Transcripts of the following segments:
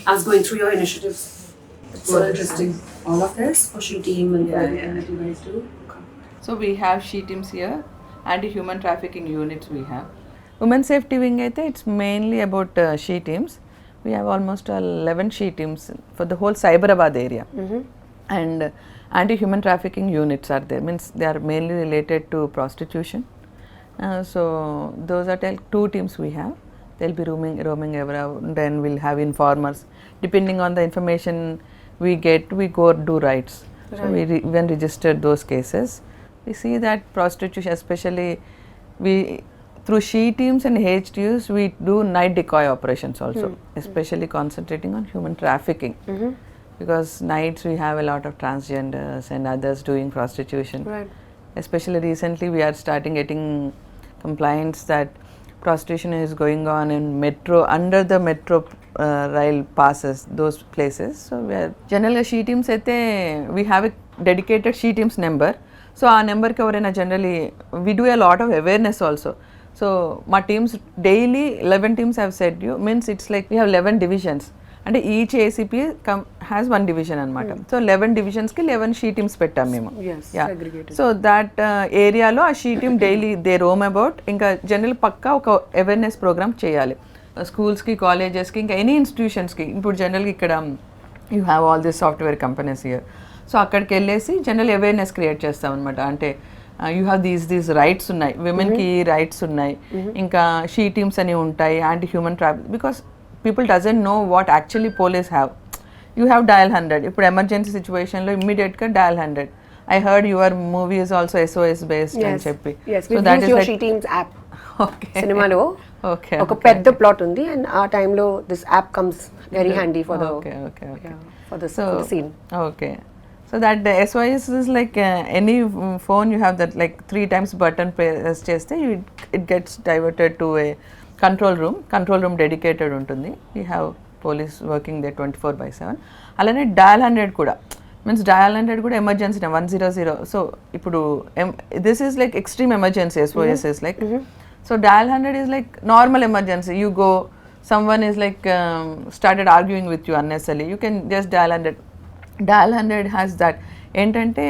I was going through your initiatives. It's so interesting. All of this for She Team and everything that you guys do. So we have she teams here, anti-human trafficking units we have. Women safety wing అయితే it's mainly about she teams. We have almost 11 she teams for the whole Cyberabad area. And anti-human trafficking units are there, means they are mainly related to prostitution. So those are two teams we have. They'll be roaming around, then we'll have informers. Depending on the information we get, we go do rights. So we even registered those cases. We see that prostitution, especially we through she teams and HTUs, we do night decoy operations also, especially concentrating on human trafficking. Because nights we have a lot of transgenders and others doing prostitution. Right. Especially recently we are starting getting complaints that prostitution is going on in metro, under the metro rail passes, those places. So we are generally she teams అయితే we have a dedicated she teams number. So ఆ నెంబర్కి ఎవరైనా generally we do a lot of awareness also. So మా teams daily 11 teams have said you, means it's like we have 11 divisions. అంటే each ACP has 1 division అనమాట. So 11 డివిజన్స్కి 11 she teams పెట్టాం మేము. So that ఏరియాలో ఆ she team daily they roam about. ఇంకా general పక్కా ఒక awareness programme చేయాలి స్కూల్స్కి, కాలేజెస్కి, ఇంకా ఎనీ ఇన్స్టిట్యూషన్స్కి. ఇప్పుడు జనరల్గా ఇక్కడ you have all this software companies year. So అక్కడికి వెళ్ళేసి జనరల్ అవేర్నెస్ క్రియేట్ చేస్తాం అనమాట. అంటే యూ హ్యావ్ దీస్ రైట్స్ ఉన్నాయి, విమెన్కి రైట్స్ ఉన్నాయి, ఇంకా షీ టీమ్స్ అని ఉంటాయి, anti human traffic. Because people doesn't know what actually police have. You have dial 100. ఇప్పుడు ఎమర్జెన్సీ సిచ్యువేషన్లో ఇమ్మీడియట్గా dial 100. I heard your movie is also SOS based అని చెప్పి. So that is your She Teams app. Okay. సినిమాలో Okay. ఒక పెద్ద plot ఉంది and ఆ టైంలో this app comes very handy for the for the scene. Okay. So that the SOS is like any phone you have that like 3 times button press చేస్తే it gets diverted to a control room dedicated ఉంటుంది. We have police working they 24/7. అలానే dial 100 కూడా, means dial 100 కూడా emergency 100. So ఇప్పుడు this is like extreme emergency. SOS is like, so dial 100 is like normal emergency. You go, someone is like started arguing with you unnecessarily, you can just dial 100. Dial 100 has that ఏంటంటే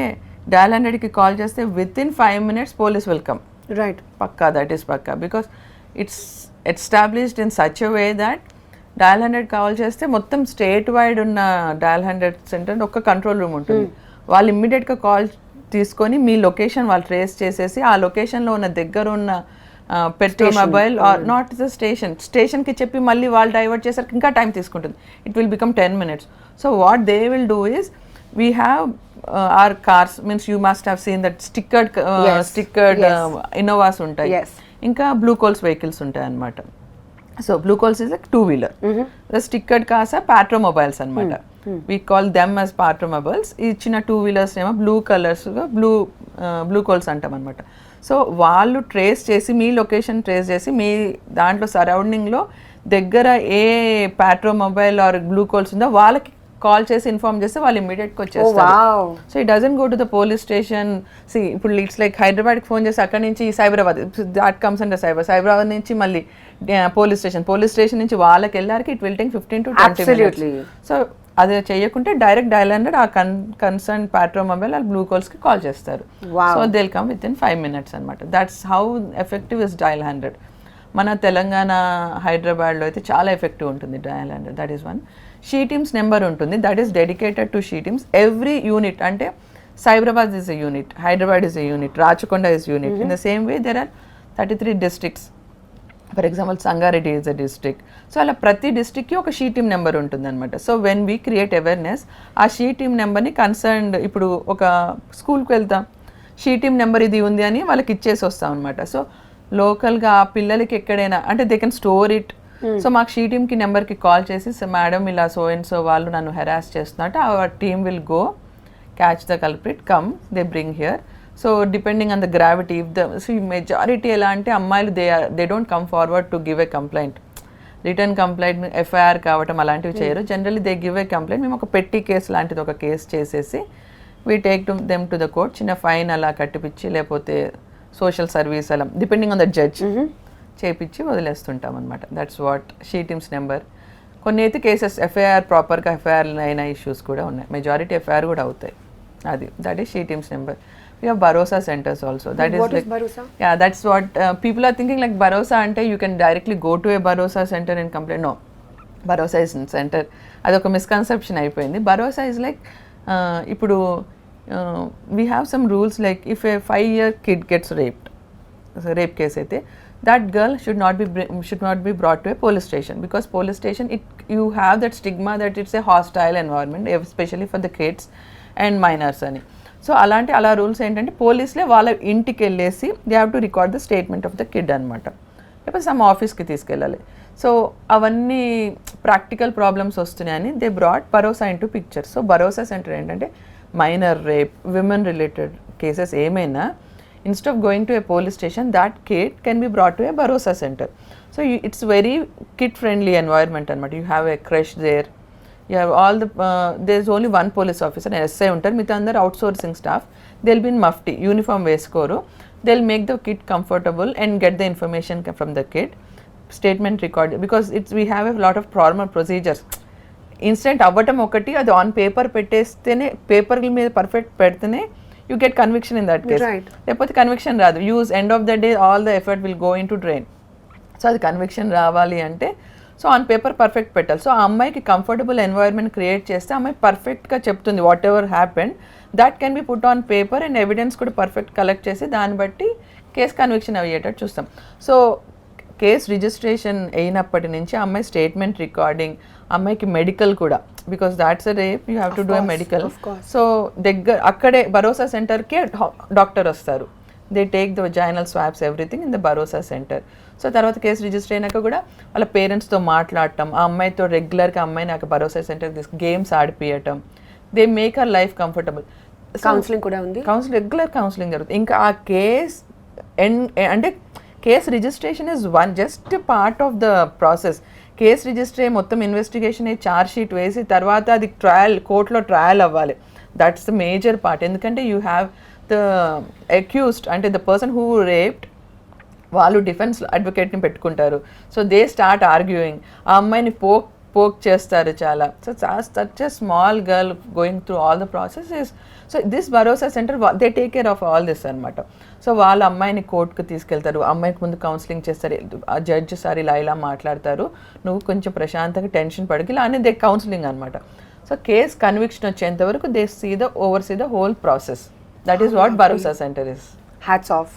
dial 100కి call చేస్తే within 5 minutes police will come. Right. Pakka, that is pakka. because it's established in such a way that dial 100 call చేస్తే మొత్తం state wide ఉన్న dial 100 centre ఒక control room ఉంటుంది. వాళ్ళు ఇమ్మీడియట్గా కాల్ తీసుకొని మీ లొకేషన్ వాళ్ళు ట్రేస్ చేసేసి ఆ లొకేషన్లో ఉన్న దగ్గర ఉన్న patrol mobile or not the స్టేషన్కి చెప్పి మళ్ళీ వాళ్ళు డైవర్ట్ చేసరికి ఇంకా టైం తీసుకుంటుంది. It will become 10 minutes. So what they will do is we have our cars, means you must have seen that stickered Innovas ఉంటాయి, ఇంకా బ్లూ కోల్స్ వెహికల్స్ ఉంటాయి అన్నమాట. So blue colts is like 2-wheeler. Stickered cars patrol mobiles అనమాట. We call them as patrol mobiles. ఇచ్చిన 2-wheelers ఏమో blue కలర్స్గా blue కోల్స్ అంటాం అనమాట. So వాళ్ళు ట్రేస్ చేసి మీ లొకేషన్ ట్రేస్ చేసి మీ దాంట్లో సరౌండింగ్లో దగ్గర ఏ patrol mobile or blue colts ఉందో వాళ్ళకి కాల్ చేసి ఇన్ఫార్మ్ చేస్తే వాళ్ళు ఇమీడియట్గా వచ్చేస్తారు. So it doesn't go to the police station. See ఇప్పుడు ఇట్స్ లైక్ హైదరాబాద్కి ఫోన్ చేసి అక్కడి నుంచి Cyberabad, that comes under Cyberabad నుంచి మళ్ళీ పోలీస్ స్టేషన్ నుంచి వాళ్ళకి వెళ్ళారికి it will take 15 to 20 minutes. So అది చేయకుంటే డైరెక్ట్ డయల్ 100 ఆ కన్సర్న్ ప్యాట్రో మొబైల్ ఆ బ్లూ కాల్స్కి కాల్ చేస్తారు. So they will come within 5 minutes అనమాట. That's how effective is dial 100. మన తెలంగాణ హైదరాబాద్లో అయితే చాలా ఎఫెక్టివ్ ఉంటుంది dial 100. That is one. She teams number ఉంటుంది, that is dedicated to she teams. Every unit, అంటే Cyberabad is a unit, Hyderabad is a unit, Rachakonda is unit. In the same way there are 33 districts. For example Sangareddy is a district. So అలా ప్రతి డిస్ట్రిక్ట్కి ఒక she team number ఉంటుంది అనమాట. So when we create awareness, ఆ she team నెంబర్ని concerned, ఇప్పుడు ఒక స్కూల్కి వెళ్తాం, షీ టీమ్ నెంబర్ ఇది ఉంది అని వాళ్ళకి ఇచ్చేసి వస్తాం అనమాట. సో లోకల్గా ఆ పిల్లలకి ఎక్కడైనా అంటే they can store it. So మాకు షీ టీమ్కి నెంబర్కి కాల్ చేసి, మేడం ఇలా సో అండ్ సో వాళ్ళు నన్ను హెరాస్ చేస్తున్నట్టు, our team will go catch the culprit, come they bring here. So depending on the gravity, if the majority ఎలా అంటే అమ్మాయిలు they don't come forward to give a complaint, return complaint, FIR కావటం అలాంటివి చేయరు. Generally they give a complaint. మేము ఒక పెట్టి case లాంటిది ఒక కేసు చేసేసి we take them to the court, చిన్న ఫైన్ అలా కట్టిపిచ్చి లేకపోతే సోషల్ సర్వీస్ అలా డిపెండింగ్ ఆన్ ద జడ్జ్ చేపించి వదిలేస్తుంటాం అనమాట. That's what she teams number. కొన్ని అయితే కేసెస్ ఎఫ్ఐఆర్ ప్రాపర్గా ఎఫ్ఐఆర్ అయిన ఇష్యూస్ కూడా ఉన్నాయి. మెజారిటీ ఎఫ్ఐఆర్ కూడా అవుతాయి. అది that is she teams number. We have Bharosa centers also. That what is is Bharosa? Yeah, that's what people are thinking, like Bharosa ante you can directly go to a Bharosa center and complain. No, Bharosa is center. Adoka misconception అయిపోయింది. Bharosa is like ఇప్పుడు we have some rules, like if a 5-year kid gets raped, so rape case అయితే that girl should not be brought to a police station, because police station you have that stigma that it's a hostile environment, especially for the kids and minors అని. So అలా rules ఏంటంటే పోలీసులే వాళ్ళ ఇంటికి వెళ్ళేసి they have to record the statement of the kid అనమాట. లేకపోతే some ఆఫీస్కి తీసుకెళ్ళాలి. సో అవన్నీ ప్రాక్టికల్ ప్రాబ్లమ్స్ వస్తున్నాయని they brought Bharosa into picture. So Bharosa centre ఏంటంటే minor rape, women related cases ఏమైనా instead of going to a police station, that kid can be brought to a Bharosa centre. So it's very kid friendly environment అనమాట. You have a crush there. You have all the there's only one police officer and SI ఉంటారు. మిగతా అందరు outsourcing staff. they'll be in mufti, uniform వేసుకోరు. they'll make the kid comfortable and get the information from the kid. Statement record, because we have a lot of formal procedures. Incident అవ్వటం ఒకటి, అది on paper పెట్టేస్తేనే, paper మీద perfect పెడితేనే you get conviction in that case. లేకపోతే conviction రాదు. Use end of the day all the effort will go in to drain. So అది conviction రావాలి అంటే సో ఆన్ పేపర్ పర్ఫెక్ట్ పెట్టాలి. సో ఆ అమ్మాయికి కంఫర్టబుల్ ఎన్వైర్న్మెంట్ క్రియేట్ చేస్తే అమ్మాయి పర్ఫెక్ట్గా చెప్తుంది what ever happened. That can be put on paper and evidence కూడా పర్ఫెక్ట్ కలెక్ట్ చేసి దాన్ని బట్టి కేసు కన్విక్షన్ అయ్యేటట్టు చూస్తాం. సో కేసు రిజిస్ట్రేషన్ అయినప్పటి నుంచి అమ్మాయి స్టేట్మెంట్ రికార్డింగ్, అమ్మాయికి మెడికల్ కూడా, because that's a rape you have to do a medical. So అక్కడే భరోసా సెంటర్కే డాక్టర్ వస్తారు. They take the vaginal swabs everything in the Bharosa centre. So తర్వాత కేసు రిజిస్టర్ అయినాక కూడా వాళ్ళ పేరెంట్స్తో మాట్లాడటం, ఆ అమ్మాయితో రెగ్యులర్గా అమ్మాయిని నాకు భరోసా సెంటర్ గేమ్స్ ఆడిపియటం. They make our life comfortable. Counselling కూడా ఉంది. రెగ్యులర్ కౌన్సిలింగ్ జరుగుతుంది. ఇంకా ఆ కేస్ అంటే case registration is just part of the process. Case register అయ్యి మొత్తం ఇన్వెస్టిగేషన్ అయ్యి ఛార్జ్ షీట్ వేసి తర్వాత అది కోర్టులో ట్రయల్ అవ్వాలి. That's the major part. ఎందుకంటే యూ హ్యావ్ ద అక్యూజ్డ్, అంటే ద పర్సన్ హూ రేప్డ్, వాళ్ళు డిఫెన్స్ అడ్వకేట్ని పెట్టుకుంటారు. So they start arguing. ఆ అమ్మాయిని పోక్ చేస్తారు చాలా. So such a small girl going through all the process is. So this Bharosa centre they take care of all this అనమాట. సో వాళ్ళ అమ్మాయిని కోర్టుకు తీసుకెళ్తారు, అమ్మాయికి ముందు కౌన్సిలింగ్ చేస్తారు. ఆ జడ్జ్ సార్ ఇలా మాట్లాడతారు, నువ్వు కొంచెం ప్రశాంతంగా టెన్షన్ పడకి ఇలా అని దే కౌన్సిలింగ్ అనమాట. సో కేస్ కన్విక్షన్ వచ్చేంత వరకు they oversee the whole process. That is what Bharosa centre is. Hats off.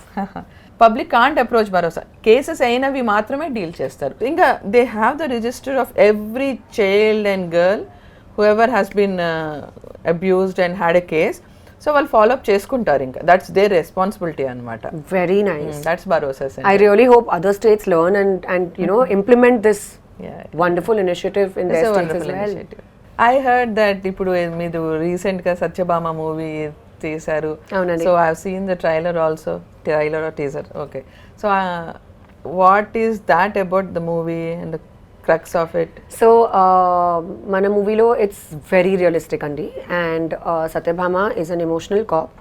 Public can't approach Bharosa. Cases అయినవి మాత్రమే డీల్ చేస్తారు. ఇంకా they have the register of every child and girl who ever has been abused and had a case. So వాళ్ళు follow up చేసుకుంటారు. ఇంకా that's their responsibility అనమాట. Very nice. That's Bharosa centre. I really hope other states learn and you know implement this wonderful initiative in their states as well. I heard that ఇప్పుడు మీరు రీసెంట్గా Satyabhama movie తీశారు. So I have seen the trailer also. Trailer or teaser? Okay. So what is that about the movie and the crux of it? So మన మూవీలో it's very realistic అండి. And Satyabhama is an emotional cop.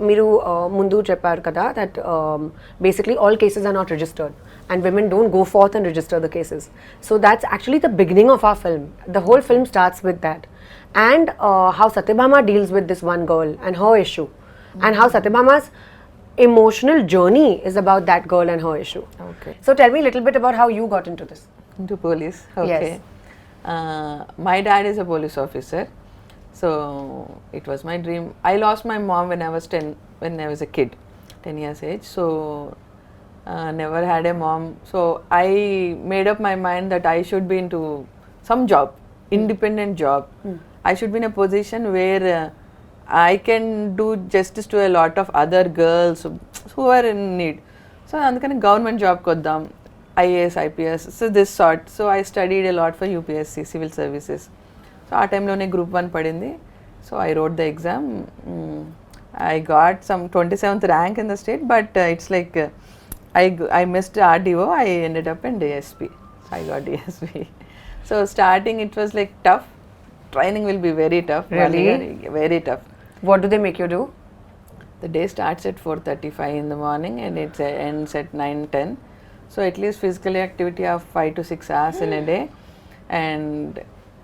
మీరు ముందు చెప్పారు కదా that basically all cases are not registered and women don't go forth and register the cases. So that's actually the beginning of our film. The whole film starts with that. And how Satyabhama deals with this one girl and her issue. And how Satyabhama's emotional journey is about that girl and her issue. Okay. So tell me a little bit about how you got into this. Into police? Okay. Yes. My dad is a police officer. So it was my dream. I lost my mom when I was a kid, 10 years age. So never had a mom. So I made up my mind that I should be into some job, independent job. I should be in a position where I can do justice to a lot of other girls who are in need. So అందుకని government job కొద్దాం, IAS, IPS, so this sort. So I studied a lot for UPSC, civil services. So ఆ టైంలోనే group 1 పడింది. So I wrote the exam. I got some 27th rank in the state, but it's like I missed RDO. I ended up in DSP. So I got DSP. So starting it was like tough. Training will be very tough. Really? Very tough. What do they make you do? The day starts at 4:35 in the morning and it ends at 9:10. So at least physical activity of 5 to 6 hours in a day. and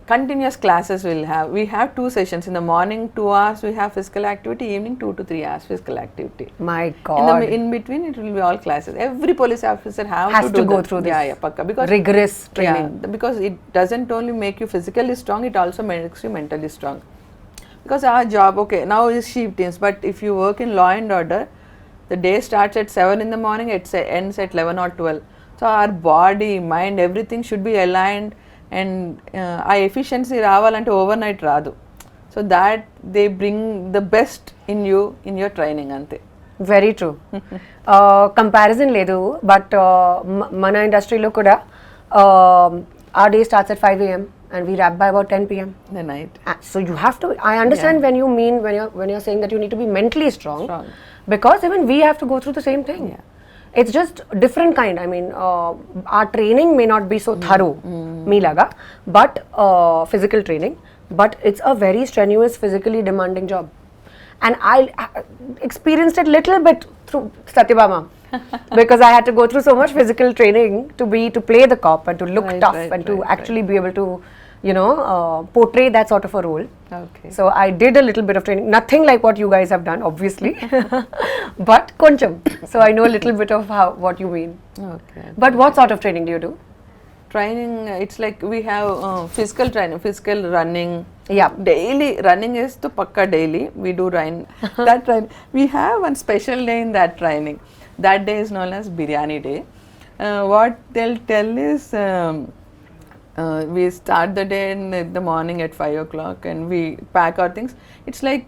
continuous classes we have 2 sessions. In the morning 2 hours we have physical activity, evening 2 to 3 hours physical activity. My God. In between it will be all classes. Every police officer Has to go through this pakka, because rigorous training. Because it doesn't only make you physically strong, it also makes you mentally strong. Because our job, okay, now is shiftings, but if you work in law and order, the day starts at 7 in the morning, it ends at 11 or 12. So our body, mind, everything should be aligned, and ఆ efficiency రావాలంటే overnight రాదు. So that they bring the best in your training అంతే. Very true. Comparison లేదు, but మన ఇండస్ట్రీలో కూడా our day starts at 5 a.m. and we wrap by about 10 p.m. The night. So you have to, I understand when you mean, when you're saying that you need to be mentally strong. Because even we have to go through the same thing. Yeah. It's just different kind. I mean, our training may not be so thorough, me laga, but physical training, but it's a very strenuous, physically demanding job. And I experienced it little bit through Satyabama because I had to go through so much physical training to play the cop and to look tough and to actually be able to, you know, portray that sort of a role. Okay. So I did a little bit of training, nothing like what you guys have done, obviously, but koncham. So I know a little bit of what you mean. Okay. But what sort of training do you do? Training, it's like we have physical training, physical running. Yeah. Daily running is to pakka daily. We do run that training. We have one special day in that training. That day is known as Biryani Day. What they'll tell is we start the day in the morning at 5 o'clock and we pack our things. It's like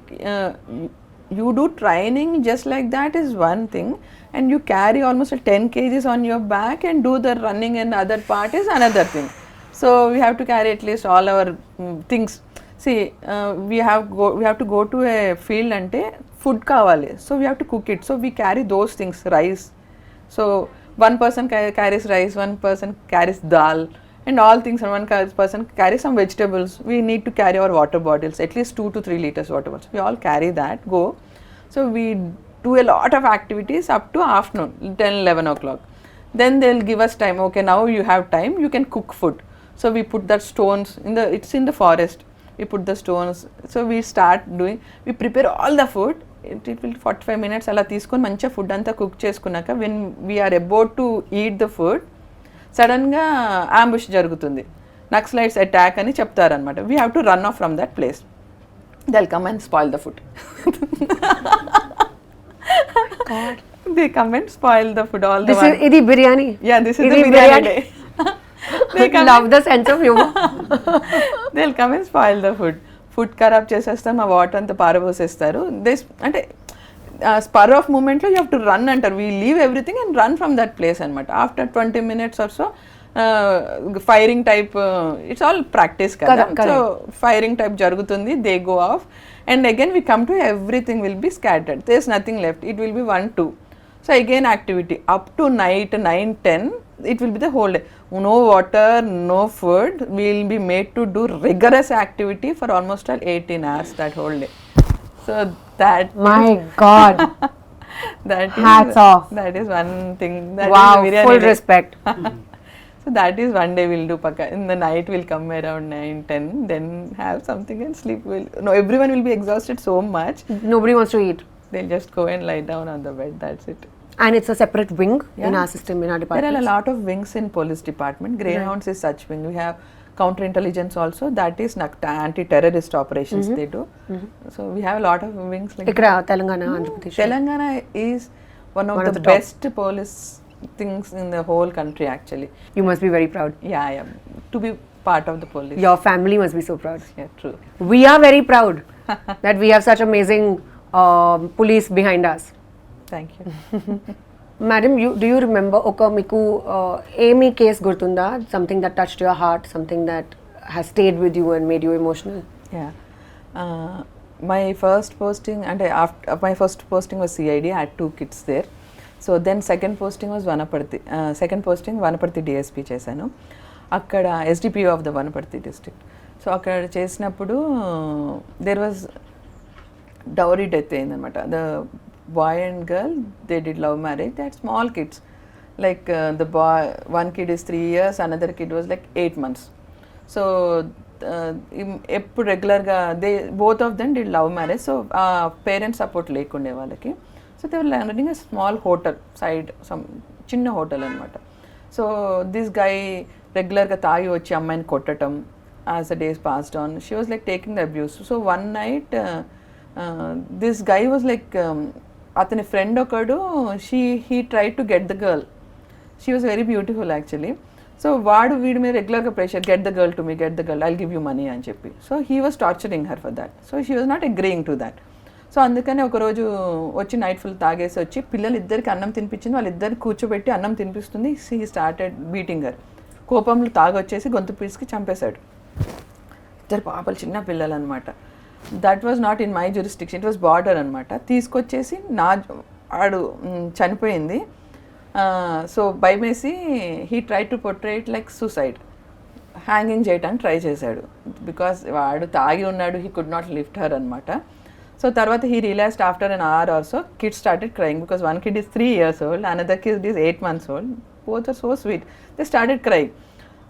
you do training just like that is one thing, and you carry almost 10 kgs on your back and do the running and other part is another thing. So we have to carry at least all our things. See, we have to go to a field ante food kavali, so we have to cook it. So we carry those things, rice. So one person carries rice, one person carries dal and all things, and one person carries some vegetables. We need to carry our water bottles, at least 2 to 3 liters water bottles. We all carry that, go. So we do a lot of activities up to afternoon, 10-11 o'clock. Then they'll give us time, okay, now you have time, you can cook food. So we put that stones, it's in the forest. We put the stones, so we start doing, we prepare all the food. It will 45 minutes అలా తీసుకొని మంచిగా food అంతా cook చేసుకున్నాక when we are about to eat the food, సడన్గా ambush జరుగుతుంది, Naxalites attack అని చెప్తారనమాట. We have to run off from that place. They'll come and spoil the food. They come and spoil the food all the ఇది biryani. Yeah, this is the biryani day. They love the sense of humor. They'll come and spoil the food. Food ఖరాబ్ చేసేస్తారు, మా water అంతా పారబోసేస్తారు. అంటే spur of మూమెంట్లో you have to run అంటారు. We leave everything and run from that place అనమాట. After 20 minutes or so firing type, it's all practice కదా. సో ఫైరింగ్ టైప్ జరుగుతుంది, they go off and again we come to everything will be scattered, there is nothing left, it will be 1-2. So again activity up to night 9-10, it will be the whole day. No water, no food. We will be made to do rigorous activity for almost 18 hours that whole day. So that, my God, that hats is, off. That is one thing. That wow, is biryani full day. respect. So that is one day we'll do pakka. In the night we'll come around 9-10, then have something and sleep. No, everyone will be exhausted so much. Nobody wants to eat. They'll just go and lie down on the bed. That's it. And it's a separate wing in our system, in our department. There are a lot of wings in police department. Greyhounds is such wing. We have counterintelligence also. That is anti-terrorist operations they do. So we have a lot of wings like Ikkada Telangana, Andhra Pradesh. Telangana is one of the best police things in the whole country actually. You must be very proud. Yeah, I am. To be part of the police. Your family must be so proud. Yeah, true. We are very proud that we have such amazing police behind us. Thank you. Madam, do you remember oka miku any case gurtunda, something that touched your heart, something that has stayed with you and made you emotional? Yeah. My first posting, and after my first posting was CID. I had 2 kids there. So then second posting was Vanaparthi. Second posting Vanaparthi DSP chesanu. Akkada SDPO of the Vanaparthi district. So akkada chesinappudu there was dowry death ayindannamata. The boy and girl, they did love marriage. They had small kids, like the boy, one kid is 3 years, another kid was like 8 months. So ఎప్పుడు రెగ్యులర్గా both of them did love marriage. So parents support లేకుండే వాళ్ళకి. So they were running a small hotel side, some చిన్న hotel అనమాట. So this guy రెగ్యులర్గా తాగి వచ్చి అమ్మాయిని కొట్టడం. As the days passed on she was like taking the abuse. So one night this guy was like, అతని friend ఒకడు, he try to get the girl. She was very beautiful actually. So వాడు వీడి మీద రెగ్యులర్గా pressure, get the girl to me, get the girl, I'll give you money అని చెప్పి. So he was torturing her for that. So she was not agreeing to that. So అందుకని ఒకరోజు వచ్చి night full తాగేసి వచ్చి పిల్లలు ఇద్దరికి అన్నం తినిపించింది. వాళ్ళిద్దరికి కూర్చోబెట్టి అన్నం తినిపిస్తుంది. He started beating her. కోపంలో తాగొచ్చేసి గొంతు పీసుకి చంపేశాడు. ఇద్దరు పాపలు, చిన్న పిల్లలు అనమాట. That was not in my jurisdiction, it was border అనమాట. తీసుకొచ్చేసి ఆడు చనిపోయింది. సో భయమేసి he try to portray it like suicide, hanging చేయడానికి ట్రై చేశాడు. బికాస్ వాడు తాగి ఉన్నాడు, he could not lift her అనమాట. సో తర్వాత he realized after an hour also kid started crying, because one kid is 3 years old, another kid is 8 months old. Both are so sweet. They started crying.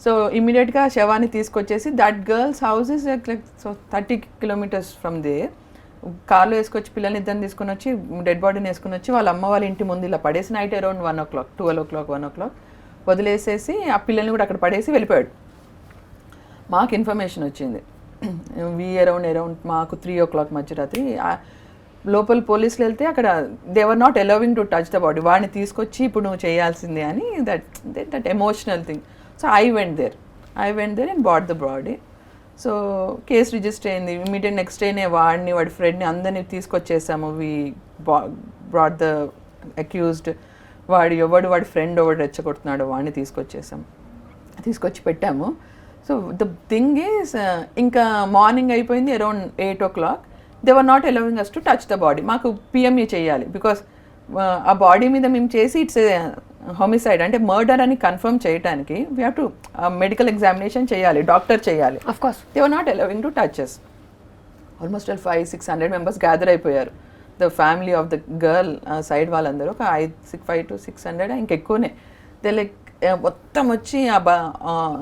So ఇమీడియట్గా శవాన్ని తీసుకొచ్చేసి, that girls house is like so 30 kilometers from there. కార్లో వేసుకొచ్చి పిల్లల్ని ఇద్దరిని తీసుకుని వచ్చి, dead బాడీని వేసుకుని వచ్చి వాళ్ళ అమ్మ వాళ్ళ ఇంటి ముందు ఇలా పడేసి night around 1 o'clock, 12 o'clock, 1 o'clock వదిలేసేసి ఆ పిల్లల్ని కూడా అక్కడ పడేసి వెళ్ళిపోయాడు. మాకు ఇన్ఫర్మేషన్ వచ్చింది అరౌండ్ మాకు 3 o'clock మధ్యరాత్రి. లోపల పోలీసులు వెళ్తే అక్కడ they were not allowing to touch the body. వాడిని తీసుకొచ్చి ఇప్పుడు నువ్వు చేయాల్సిందే అని, that emotional thing. So I went there and bought the body. So case register అయింది. ఇమీడియట్ నెక్స్ట్ డేనే వాడిని, వాడి ఫ్రెండ్ని అందరినీ తీసుకొచ్చేసాము. We brought the accused. వాడి ఫ్రెండ్ ఎవడు రెచ్చగొడుతున్నాడు వాడిని తీసుకొచ్చి పెట్టాము. సో ద థింగ్ ఈస్, ఇంకా మార్నింగ్ అయిపోయింది around 8 o'clock. They were not allowing us to touch the body. మాకు పిఎంఈ చేయాలి, బికాస్ ఆ బాడీ మీద మేము చేసి ఇట్స్ హోమిసైడ్ అంటే మర్డర్ అని కన్ఫర్మ్ చేయడానికి we have to medical examination చేయాలి, డాక్టర్ చేయాలి. Of course they were not allowing to touches. Almost 500-600 members gather అయిపోయారు. The family of the girl side వాళ్ళందరూ ఒక 500 to 600 ఇంకెక్కువనే. దే లైక్ మొత్తం వచ్చి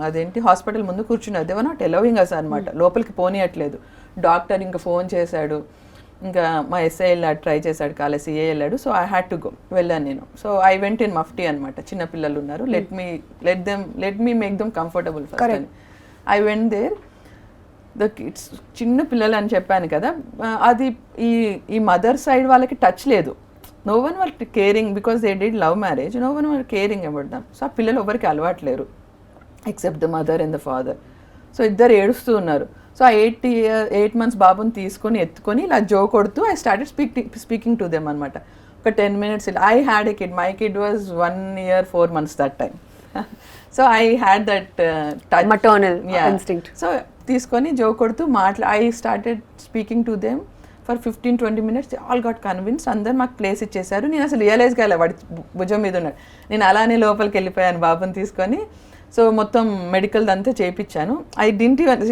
అదేంటి హాస్పిటల్ ముందు కూర్చున్నారు. దే వర్ నాట్ అలౌవింగ్ అస్ అనమాట, లోపలికి పోనీయట్లేదు. డాక్టర్ ఇంకా ఫోన్ చేశాడు, ఇంకా మా ఎస్ఐ వెళ్ళాడు, ట్రై చేశాడు, కాలే సిఏ వెళ్ళాడు. So I had to go, వెళ్ళాను నేను. So I went in mufti అనమాట. చిన్న పిల్లలు ఉన్నారు, let me make them comfortable first అని. I went there. The kids చిన్న పిల్లలు అని చెప్పాను కదా, అది ఈ మదర్ సైడ్ వాళ్ళకి టచ్ లేదు. No one were caring, because they did love marriage, no one were caring about them. So ఆ పిల్లలు ఎవరికి అలవాట్లేరు except the mother and the father. So ఇద్దరు ఏడుస్తూ ఉన్నారు. సో ఆ 8 months బాబుని తీసుకొని ఎత్తుకొని ఇలా జో కొడుతూ I started speaking to them అనమాట. ఒక 10 minutes. I had a kid, my kid was 1 year 4 months that time. So I had that touch, maternal instinct. So తీసుకొని జో కొడుతూ I started speaking to them for 15-20 minutes. All got convince. అందరు మాకు place ఇచ్చేసారు. నేను అసలు realise కాలే వాడి భుజం మీద ఉన్నాడు. నేను అలానే లోపలికి వెళ్ళిపోయాను బాబుని తీసుకొని. సో మొత్తం మెడికల్ అంతా చేయించాను.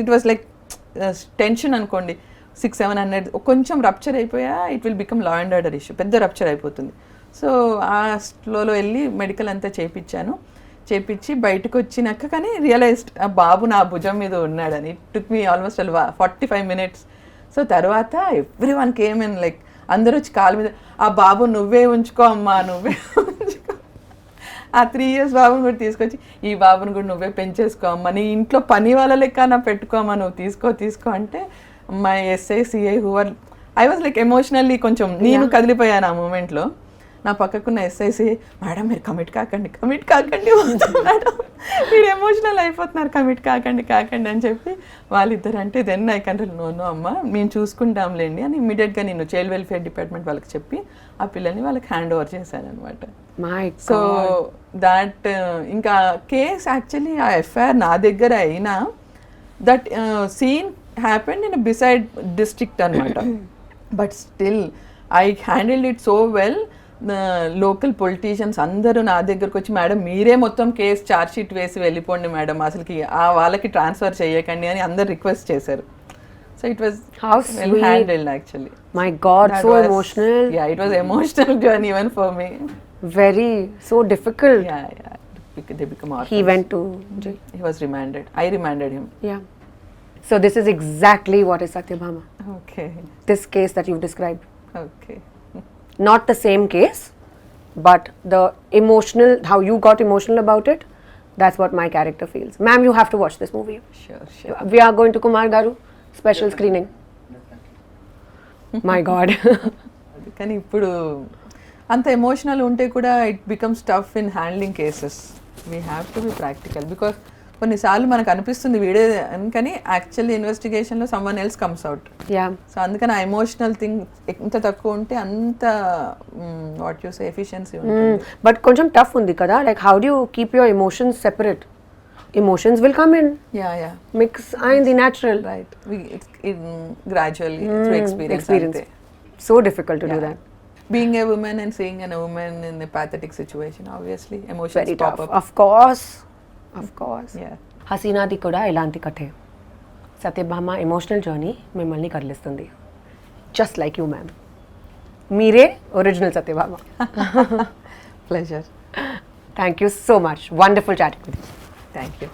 ఇట్ వాస్ లైక్ టెన్షన్ అనుకోండి. 600-700 కొంచెం రప్చర్ అయిపోయా, it will become law and order issue, పెద్ద రప్చర్ అయిపోతుంది. సో ఆ స్లోలో వెళ్ళి మెడికల్ అంతా చేయించి బయటకు వచ్చినాక కానీ రియలైజ్డ్ ఆ బాబు నా భుజం మీద ఉన్నాడని. It took me almost 45 minutes. So తర్వాత everyone came in, like అందరూ వచ్చి కాళ్ళ మీద, ఆ బాబు నువ్వే ఉంచుకో అమ్మా, నువ్వే ఉంచుకో. ఆ 3 years బాబుని కూడా తీసుకొచ్చి, ఈ బాబుని కూడా నువ్వే పెంచేసుకో అమ్మా, నీ ఇంట్లో పని వాళ్ళ లెక్క నా పెట్టుకోమ్మా, నువ్వు తీసుకో అంటే my SI CI who are, I was like emotionally కొంచెం నేను కదిలిపోయాను ఆ మూమెంట్లో. నా పక్కకున్న ఎస్ఐసి, మేడం మీరు కమిట్ కాకండి మేడం, మీరు ఎమోషనల్ అయిపోతున్నారు, కమిట్ కాకండి అని చెప్పి వాళ్ళిద్దరు అంటే, దెన్ ఐ కంట్రోల్, నో అమ్మ మేము చూసుకుంటాంలేండి అని ఇమీడియట్గా నేను చైల్డ్ వెల్ఫేర్ డిపార్ట్మెంట్ వాళ్ళకి చెప్పి ఆ పిల్లల్ని వాళ్ళకి హ్యాండ్ ఓవర్ చేశాను అనమాట. సో దాట్ ఇంకా కేస్ యాక్చువల్లీ ఆ ఎఫ్ఐఆర్ నా దగ్గర అయినా, that scene happened in beside district అనమాట. But still I handled it so well. Local politicians అందరూ నా దగ్గరకు వచ్చి, మేడం మీరే మొత్తం కేసు ఛార్జ్ షీట్ వేసి వెళ్ళిపోండి మేడం, అసలుకి ఆ వాళ్ళకి ట్రాన్స్ఫర్ చేయకండి అని అందరు రిక్వెస్ట్ చేశారు. So it was well handled actually. My God, so emotional. Yeah, it was emotional journey even for me. Very, so difficult. Yeah. they become orphans. He went to jail. He was remanded. I remanded him. Yeah. So this is exactly what is Satyabhama. Okay. This case that you've described. Okay. Not the same case, but the emotional, how you got emotional about it, that's what my character feels. Ma'am, you have to watch this movie. Sure. We are going to Kumar Garu special screening. My God. కానీ ఇప్పుడు అంత emotional ఉంటే కూడా it becomes tough in handling cases. We have to be practical because కొన్నిసార్లు మనకు అనిపిస్తుంది వీడే అని, కానీ యాక్చువల్లీ ఇన్వెస్టిగేషన్లో someone else comes out. Yeah. So అందుకని ఆ ఎమోషనల్ థింగ్ ఎంత తక్కువ ఉంటే అంత వాట్ యూస్ ఎఫిషియన్సీ ఉంటుంది. But కొంచెం tough ఉంది కదా, like how do you keep your emotions separate? Emotions will come in, yeah mix అయింది natural. Right. Gradually through experience. So difficult to do that. Being a woman and seeing a woman in a pathetic situation, obviously emotions Very pop tough. up. Of course. Yeah. హసీనాది కూడా ఇలాంటి కథే. Satyabhama emotional journey మిమ్మల్ని కదిలిస్తుంది. Just like you ma'am. మీరే original Satyabhama. Pleasure. Thank you so much. Wonderful chatting with you. Thank you.